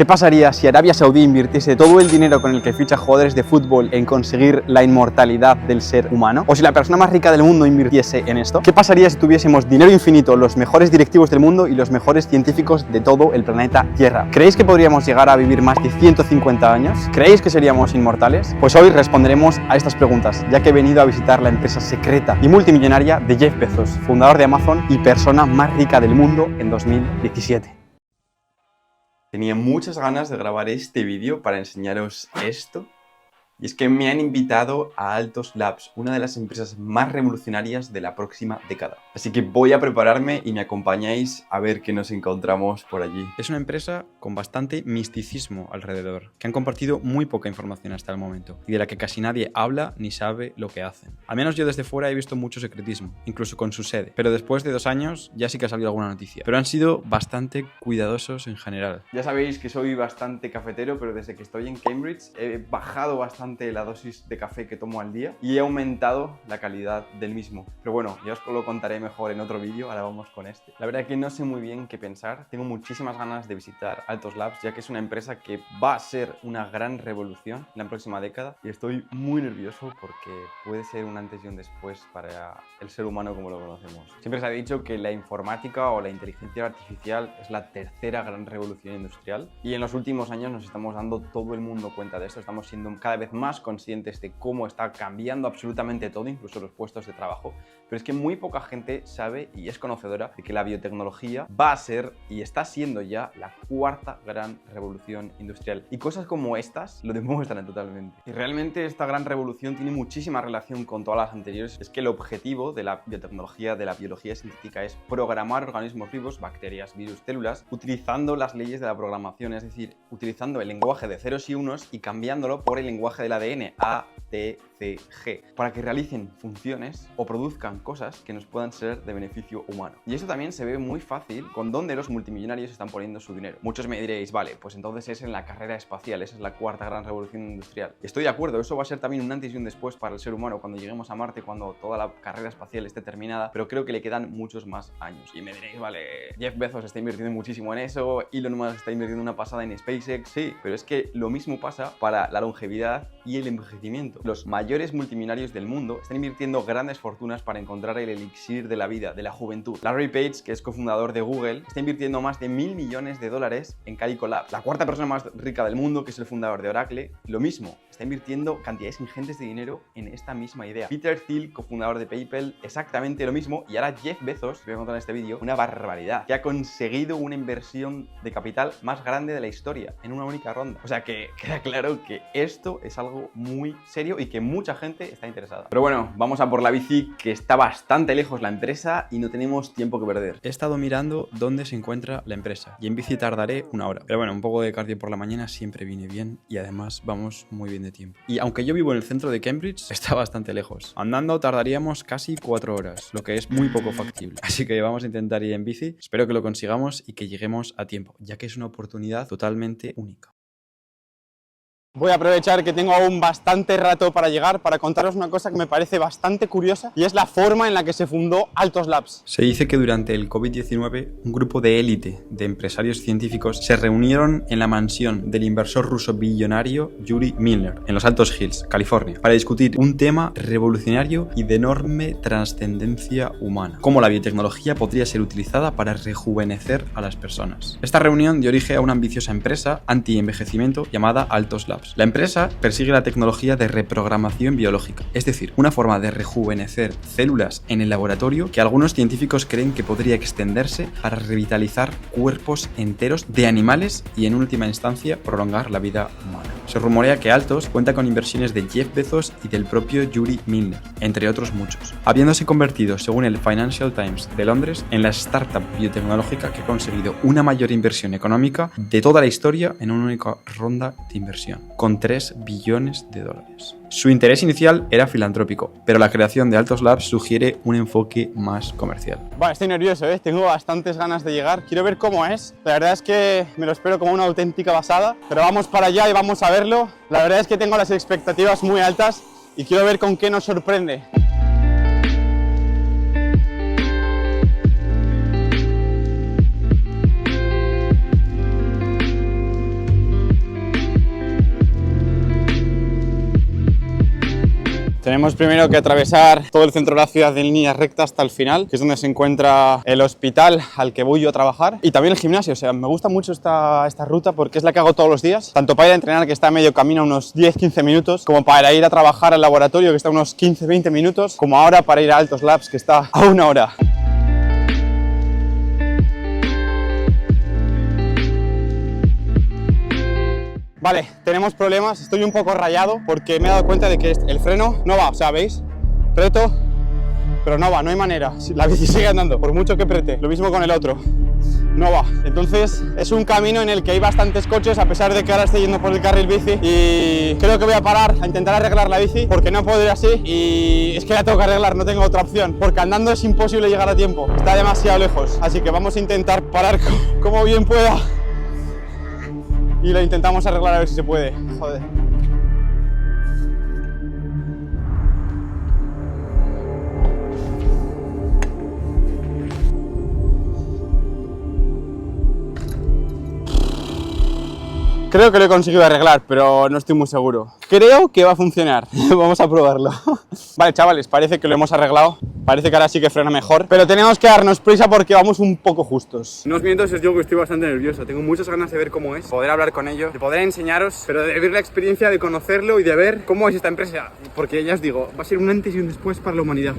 ¿Qué pasaría si Arabia Saudí invirtiese todo el dinero con el que ficha jugadores de fútbol en conseguir la inmortalidad del ser humano? ¿O si la persona más rica del mundo invirtiese en esto? ¿Qué pasaría si tuviésemos dinero infinito, los mejores directivos del mundo y los mejores científicos de todo el planeta Tierra? ¿Creéis que podríamos llegar a vivir más de 150 años? ¿Creéis que seríamos inmortales? Pues hoy responderemos a estas preguntas, ya que he venido a visitar la empresa secreta y multimillonaria de Jeff Bezos, fundador de Amazon y persona más rica del mundo en 2017. Tenía muchas ganas de grabar este vídeo para enseñaros esto. Y es que me han invitado a Altos Labs, una de las empresas más revolucionarias de la próxima década. Así que voy a prepararme y me acompañáis a ver qué nos encontramos por allí. Es una empresa con bastante misticismo alrededor, que han compartido muy poca información hasta el momento y de la que casi nadie habla ni sabe lo que hacen. Al menos yo desde fuera he visto mucho secretismo, incluso con su sede, pero después de 2 años ya sí que ha salido alguna noticia. Pero han sido bastante cuidadosos en general. Ya sabéis que soy bastante cafetero, pero desde que estoy en Cambridge he bajado bastante la dosis de café que tomo al día y he aumentado la calidad del mismo. Pero bueno, ya os lo contaré mejor en otro vídeo, ahora vamos con este. La verdad es que no sé muy bien qué pensar, tengo muchísimas ganas de visitar Altos Labs, ya que es una empresa que va a ser una gran revolución en la próxima década y estoy muy nervioso porque puede ser un antes y un después para el ser humano como lo conocemos. Siempre se ha dicho que la informática o la inteligencia artificial es la tercera gran revolución industrial y en los últimos años nos estamos dando todo el mundo cuenta de esto, estamos siendo cada vez más conscientes de cómo está cambiando absolutamente todo, incluso los puestos de trabajo, pero es que muy poca gente sabe y es conocedora de que la biotecnología va a ser y está siendo ya la 4ª gran revolución industrial. Y cosas como estas lo demuestran totalmente. Y realmente esta gran revolución tiene muchísima relación con todas las anteriores. Es que el objetivo de la biotecnología, de la biología sintética, es programar organismos vivos, bacterias, virus, células, utilizando las leyes de la programación, es decir, utilizando el lenguaje de ceros y unos y cambiándolo por el lenguaje del ADN, A, T, C, G, para que realicen funciones o produzcan cosas que nos puedan ser de beneficio humano. Y esto también se ve muy fácil con dónde los multimillonarios están poniendo su dinero. Muchos me diréis, vale, pues entonces es en la carrera espacial, esa es la 4ª gran revolución industrial. Estoy de acuerdo, eso va a ser también un antes y un después para el ser humano cuando lleguemos a Marte, cuando toda la carrera espacial esté terminada, pero creo que le quedan muchos más años. Y me diréis, vale, Jeff Bezos está invirtiendo muchísimo en eso, Elon Musk está invirtiendo una pasada en SpaceX, sí, pero es que lo mismo pasa para la longevidad y el envejecimiento. Los mayores multimillonarios del mundo están invirtiendo grandes fortunas para encontrar el elixir de la vida, de la juventud. Larry Page, que es cofundador de Google, está invirtiendo más de $1.000 millones en Calico Labs. La 4ª persona más rica del mundo, que es el fundador de Oracle, lo mismo, está invirtiendo cantidades ingentes de dinero en esta misma idea. Peter Thiel, cofundador de PayPal, exactamente lo mismo. Y ahora Jeff Bezos, voy a contar en este vídeo, una barbaridad, que ha conseguido una inversión de capital más grande de la historia en una única ronda. O sea que queda claro que esto es algo muy serio y que mucha gente está interesada. Pero bueno, vamos a por la bici, que está bastante lejos la empresa y no tenemos tiempo que perder. He estado mirando dónde se encuentra la empresa y en bici tardaré 1 hora. Pero bueno, un poco de cardio por la mañana siempre viene bien y además vamos muy bien de tiempo. Y aunque yo vivo en el centro de Cambridge, está bastante lejos. Andando tardaríamos casi 4 horas, lo que es muy poco factible. Así que vamos a intentar ir en bici. Espero que lo consigamos y que lleguemos a tiempo, ya que es una oportunidad totalmente única. Voy a aprovechar que tengo aún bastante rato para llegar para contaros una cosa que me parece bastante curiosa y es la forma en la que se fundó Altos Labs. Se dice que durante el COVID-19 un grupo de élite de empresarios científicos se reunieron en la mansión del inversor ruso billonario Yuri Milner en los Altos Hills, California, para discutir un tema revolucionario y de enorme trascendencia humana: cómo la biotecnología podría ser utilizada para rejuvenecer a las personas. Esta reunión dio origen a una ambiciosa empresa anti-envejecimiento llamada Altos Labs. La empresa persigue la tecnología de reprogramación biológica, es decir, una forma de rejuvenecer células en el laboratorio que algunos científicos creen que podría extenderse para revitalizar cuerpos enteros de animales y en última instancia prolongar la vida humana. Se rumorea que Altos cuenta con inversiones de Jeff Bezos y del propio Yuri Milner, entre otros muchos, habiéndose convertido, según el Financial Times de Londres, en la startup biotecnológica que ha conseguido una mayor inversión económica de toda la historia en una única ronda de inversión, con $3 billones. Su interés inicial era filantrópico, pero la creación de Altos Labs sugiere un enfoque más comercial. Bueno, estoy nervioso, tengo bastantes ganas de llegar, quiero ver cómo es. La verdad es que me lo espero como una auténtica basada, pero vamos para allá y vamos a verlo. La verdad es que tengo las expectativas muy altas y quiero ver con qué nos sorprende. Tenemos primero que atravesar todo el centro de la ciudad en línea recta hasta el final, que es donde se encuentra el hospital al que voy yo a trabajar, y también el gimnasio. O sea, me gusta mucho esta ruta porque es la que hago todos los días, tanto para ir a entrenar, que está a medio camino, unos 10-15 minutos, como para ir a trabajar al laboratorio, que está a unos 15-20 minutos, como ahora para ir a Altos Labs, que está a 1 hora. Vale, tenemos problemas, estoy un poco rayado porque me he dado cuenta de que el freno no va, o sea, ¿veis? Preto, pero no va, no hay manera, la bici sigue andando, por mucho que prete, lo mismo con el otro, no va. Entonces es un camino en el que hay bastantes coches, a pesar de que ahora estoy yendo por el carril bici, y creo que voy a parar a intentar arreglar la bici porque no puedo ir así, y es que la tengo que arreglar, no tengo otra opción, porque andando es imposible llegar a tiempo, está demasiado lejos, así que vamos a intentar parar como bien pueda. Y lo intentamos arreglar a ver si se puede. Joder. Creo que lo he conseguido arreglar, pero no estoy muy seguro. Creo que va a funcionar. Vamos a probarlo. Vale, chavales, parece que lo hemos arreglado. Parece que ahora sí que frena mejor. Pero tenemos que darnos prisa porque vamos un poco justos. No os miento si os digo que estoy bastante nervioso. Tengo muchas ganas de ver cómo es, poder hablar con ellos, de poder enseñaros, pero de vivir la experiencia, de conocerlo y de ver cómo es esta empresa. Porque ya os digo, va a ser un antes y un después para la humanidad.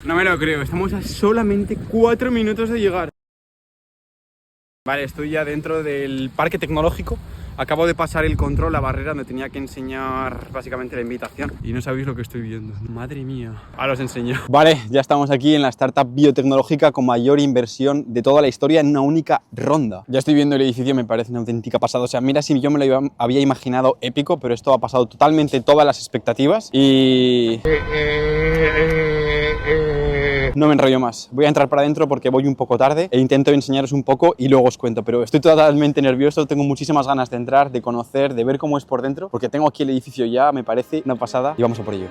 No me lo creo, estamos a solamente 4 minutos de llegar. Vale, estoy ya dentro del parque tecnológico. Acabo de pasar el control, la barrera donde tenía que enseñar básicamente la invitación. Y no sabéis lo que estoy viendo. Madre mía. Ahora os enseño. Vale, ya estamos aquí en la startup biotecnológica con mayor inversión de toda la historia en una única ronda. Ya estoy viendo el edificio, me parece una auténtica pasada. O sea, mira si yo me lo había imaginado épico, pero esto ha pasado totalmente todas las expectativas y... No me enrollo más, voy a entrar para adentro porque voy un poco tarde e intento enseñaros un poco y luego os cuento, pero estoy totalmente nervioso, tengo muchísimas ganas de entrar, de conocer, de ver cómo es por dentro, porque tengo aquí el edificio ya, me parece una pasada y vamos a por ello.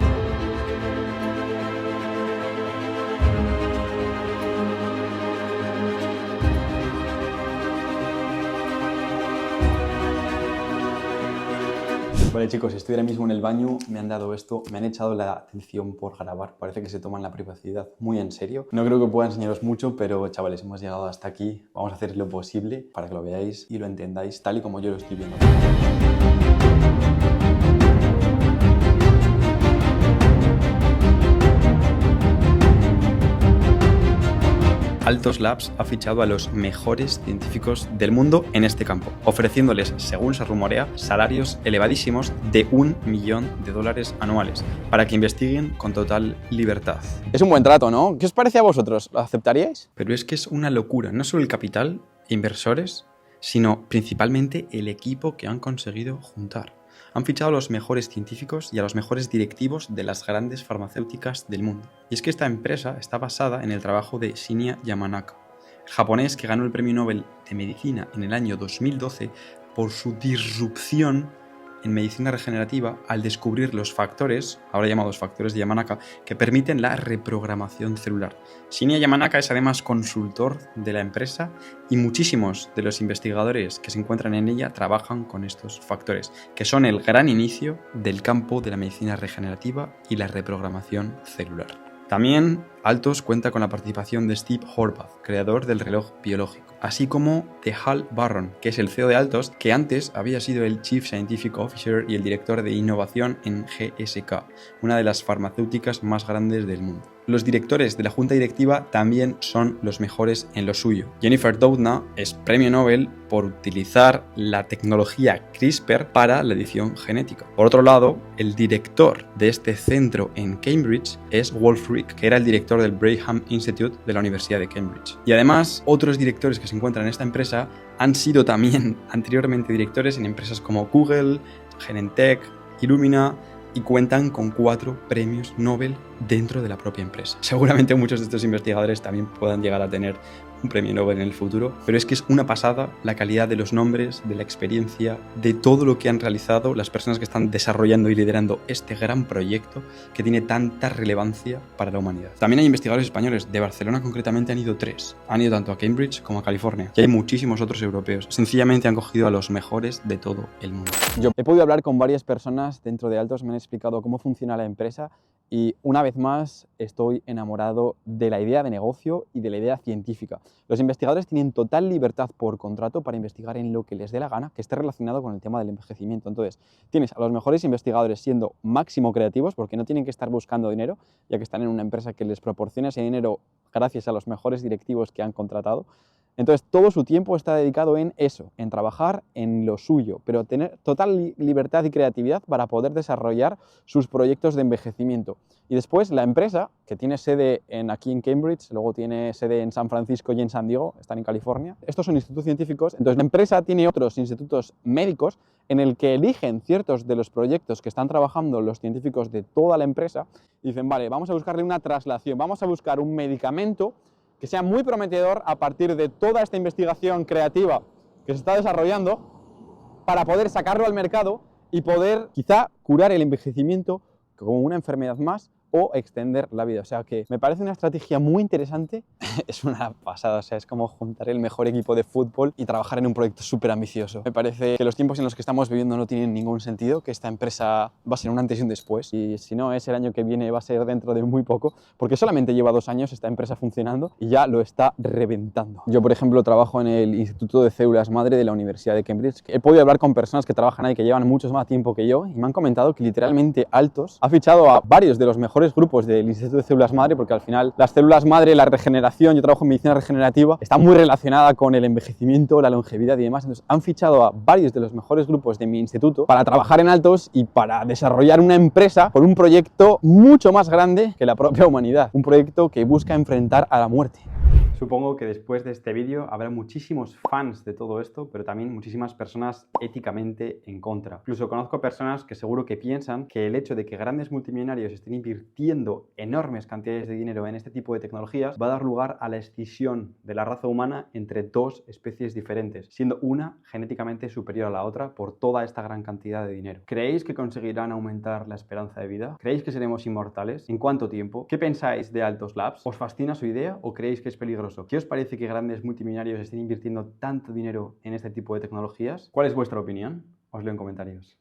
Vale chicos, estoy ahora mismo en el baño, me han dado esto, me han echado la atención por grabar, parece que se toman la privacidad muy en serio. No creo que pueda enseñaros mucho, pero chavales, hemos llegado hasta aquí, vamos a hacer lo posible para que lo veáis y lo entendáis tal y como yo lo estoy viendo. Altos Labs ha fichado a los mejores científicos del mundo en este campo, ofreciéndoles, según se rumorea, salarios elevadísimos de $1 millón anuales para que investiguen con total libertad. Es un buen trato, ¿no? ¿Qué os parece a vosotros? ¿Lo aceptaríais? Pero es que es una locura, no solo el capital, inversores, sino principalmente el equipo que han conseguido juntar. Han fichado a los mejores científicos y a los mejores directivos de las grandes farmacéuticas del mundo. Y es que esta empresa está basada en el trabajo de Shinya Yamanaka, el japonés que ganó el Premio Nobel de Medicina en el año 2012 por su disrupción en medicina regenerativa al descubrir los factores, ahora llamados factores de Yamanaka, que permiten la reprogramación celular. Shinya Yamanaka es además consultor de la empresa y muchísimos de los investigadores que se encuentran en ella trabajan con estos factores, que son el gran inicio del campo de la medicina regenerativa y la reprogramación celular. También Altos cuenta con la participación de Steve Horvath, creador del reloj biológico, así como de Hal Barron, que es el CEO de Altos, que antes había sido el Chief Scientific Officer y el director de innovación en GSK, una de las farmacéuticas más grandes del mundo. Los directores de la junta directiva también son los mejores en lo suyo. Jennifer Doudna es premio Nobel por utilizar la tecnología CRISPR para la edición genética. Por otro lado, el director de este centro en Cambridge es Wolf Rick, que era el director del Brigham Institute de la Universidad de Cambridge. Y además, otros directores que se encuentran en esta empresa han sido también anteriormente directores en empresas como Google, Genentech, Illumina, y cuentan con 4 premios Nobel dentro de la propia empresa. Seguramente muchos de estos investigadores también puedan llegar a tener un premio Nobel en el futuro, pero es que es una pasada la calidad de los nombres, de la experiencia, de todo lo que han realizado las personas que están desarrollando y liderando este gran proyecto que tiene tanta relevancia para la humanidad. También hay investigadores españoles, de Barcelona concretamente han ido 3. Han ido tanto a Cambridge como a California. Y hay muchísimos otros europeos. Sencillamente han cogido a los mejores de todo el mundo. Yo he podido hablar con varias personas dentro de Altos, me han explicado cómo funciona la empresa y una vez más estoy enamorado de la idea de negocio y de la idea científica. Los investigadores tienen total libertad por contrato para investigar en lo que les dé la gana, que esté relacionado con el tema del envejecimiento. Entonces, tienes a los mejores investigadores siendo máximo creativos porque no tienen que estar buscando dinero, ya que están en una empresa que les proporciona ese dinero gracias a los mejores directivos que han contratado. Entonces, todo su tiempo está dedicado en eso, en trabajar en lo suyo, pero tener total libertad y creatividad para poder desarrollar sus proyectos de envejecimiento. Y después, la empresa, que tiene sede aquí en Cambridge, luego tiene sede en San Francisco y en San Diego, están en California. Estos son institutos científicos, entonces la empresa tiene otros institutos médicos en el que eligen ciertos de los proyectos que están trabajando los científicos de toda la empresa y dicen, vale, vamos a buscarle una traslación, vamos a buscar un medicamento que sea muy prometedor a partir de toda esta investigación creativa que se está desarrollando para poder sacarlo al mercado y poder quizá curar el envejecimiento como una enfermedad más o extender la vida. O sea que me parece una estrategia muy interesante. Es una pasada, o sea, es como juntar el mejor equipo de fútbol y trabajar en un proyecto súper ambicioso. Me parece que los tiempos en los que estamos viviendo no tienen ningún sentido, que esta empresa va a ser un antes y un después. Y si no es el año que viene, va a ser dentro de muy poco, porque solamente lleva 2 años esta empresa funcionando y ya lo está reventando. Yo, por ejemplo, trabajo en el Instituto de Células Madre de la Universidad de Cambridge. He podido hablar con personas que trabajan ahí, que llevan mucho más tiempo que yo, y me han comentado que literalmente Altos ha fichado a varios de los mejores grupos del Instituto de Células Madre, porque al final las células madre, la regeneración, yo trabajo en medicina regenerativa, está muy relacionada con el envejecimiento, la longevidad y demás. Entonces han fichado a varios de los mejores grupos de mi instituto para trabajar en Altos y para desarrollar una empresa por un proyecto mucho más grande que la propia humanidad, un proyecto que busca enfrentar a la muerte. Supongo que después de este vídeo habrá muchísimos fans de todo esto, pero también muchísimas personas éticamente en contra. Incluso conozco personas que seguro que piensan que el hecho de que grandes multimillonarios estén invirtiendo enormes cantidades de dinero en este tipo de tecnologías va a dar lugar a la escisión de la raza humana entre 2 especies diferentes, siendo una genéticamente superior a la otra por toda esta gran cantidad de dinero. ¿Creéis que conseguirán aumentar la esperanza de vida? ¿Creéis que seremos inmortales? ¿En cuánto tiempo? ¿Qué pensáis de Altos Labs? ¿Os fascina su idea o creéis que es peligroso? ¿Qué os parece que grandes multimillonarios estén invirtiendo tanto dinero en este tipo de tecnologías? ¿Cuál es vuestra opinión? Os leo en comentarios.